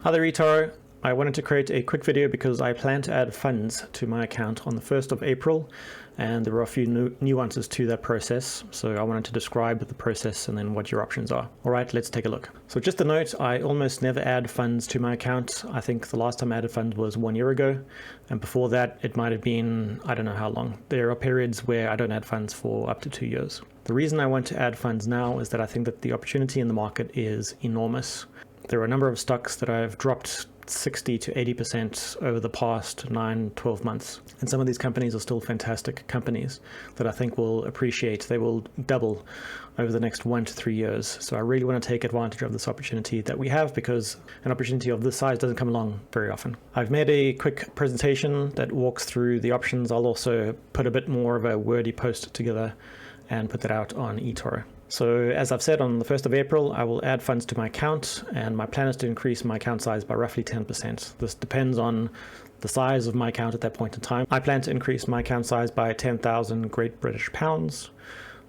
Hi there, Etoro. I wanted to create a quick video because I plan to add funds to my account on the 1st of April, and there are a few nuances to that process. So I wanted to describe the process and then what your options are. All right, let's take a look. So just a note, I almost never add funds to my account. I think the last time I added funds was 1 year ago. And before that, it might have been, I don't know how long. There are periods where I don't add funds for up to 2 years. The reason I want to add funds now is that I think that the opportunity in the market is enormous. There are a number of stocks that I've dropped 60 to 80% over the past 9-12 months. And some of these companies are still fantastic companies that I think will appreciate. They will double over the next 1 to 3 years. So I really want to take advantage of this opportunity that we have, because an opportunity of this size doesn't come along very often. I've made a quick presentation that walks through the options. I'll also put a bit more of a wordy post together and put that out on Etoro. So as I've said, on the 1st of April, I will add funds to my account, and my plan is to increase my account size by roughly 10%. This depends on the size of my account at that point in time. I plan to increase my account size by 10,000 Great British pounds.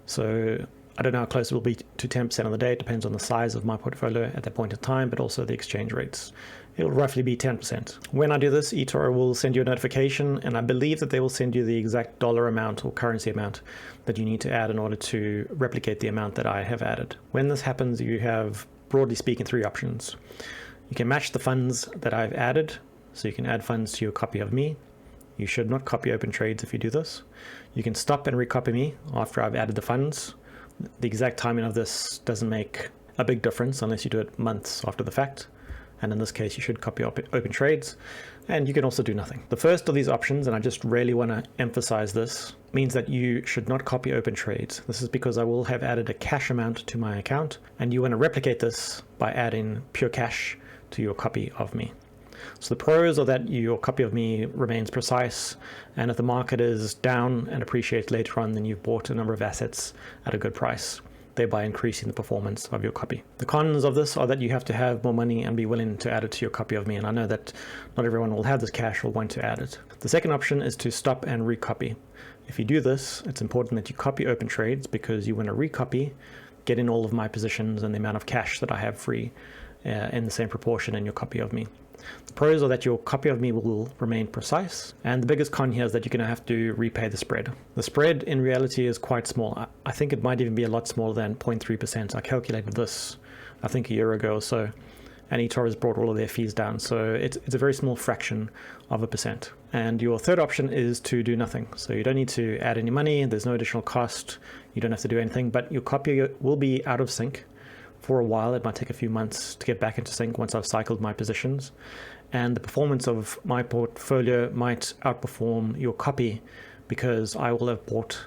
So I don't know how close it will be to 10% on the day. It depends on the size of my portfolio at that point in time, but also the exchange rates. It will roughly be 10%. When I do this, Etoro will send you a notification, and I believe that they will send you the exact dollar amount or currency amount that you need to add in order to replicate the amount that I have added. When this happens, you have, broadly speaking, 3 options. You can match the funds that I've added, so you can add funds to your copy of me. You should not copy open trades if you do this. You can stop and recopy me after I've added the funds. The exact timing of this doesn't make a big difference unless you do it months after the fact. And in this case, you should copy open trades, and you can also do nothing. The first of these options, and I just really want to emphasize this, means that you should not copy open trades. This is because I will have added a cash amount to my account, and you want to replicate this by adding pure cash to your copy of me. So the pros are that your copy of me remains precise, and if the market is down and appreciates later on, then you've bought a number of assets at a good price, thereby increasing the performance of your copy. The cons of this are that you have to have more money and be willing to add it to your copy of me, and I know that not everyone will have this cash or want to add it. The second option is to stop and recopy. If you do this, it's important that you copy open trades, because you want to recopy, get in all of my positions and the amount of cash that I have free in the same proportion in your copy of me. The pros are that your copy of me will remain precise, and the biggest con here is that you're going to have to repay the spread. The spread in reality is quite small. I think it might even be a lot smaller than 0.3%. I calculated this, I think, a year ago or so, and Etoro has brought all of their fees down, so it's a very small fraction of a percent. And your third option is to do nothing. So you don't need to add any money, there's no additional cost, you don't have to do anything, but your copy will be out of sync for a while. It might take a few months to get back into sync once I've cycled my positions, and the performance of my portfolio might outperform your copy because I will have bought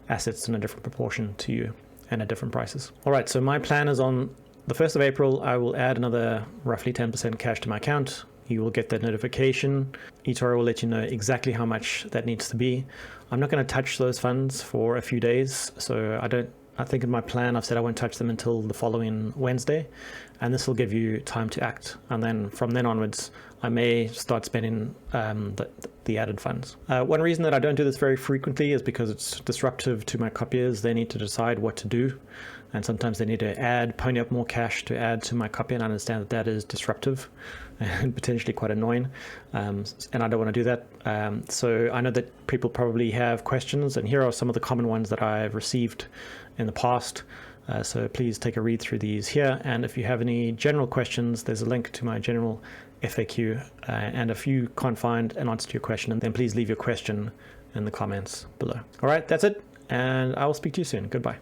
assets in a different proportion to you and at different prices. All right, so my plan is on the 1st of April, I will add another roughly 10% cash to my account. You will get that notification. Etoro will let you know exactly how much that needs to be. I'm not going to touch those funds for a few days, so I think in my plan, I've said I won't touch them until the following Wednesday, and this will give you time to act. And then from then onwards, I may start spending the added funds. One reason that I don't do this very frequently is because it's disruptive to my copiers. They need to decide what to do, and sometimes they need to pony up more cash to add to my copy, and I understand that that is disruptive and potentially quite annoying, and I don't want to do that. So I know that people probably have questions, and here are some of the common ones that I've received in the past. So please take a read through these here, and if you have any general questions, there's a link to my general FAQ, and if you can't find an answer to your question, then please leave your question in the comments below. All right, that's it, and I will speak to you soon. Goodbye.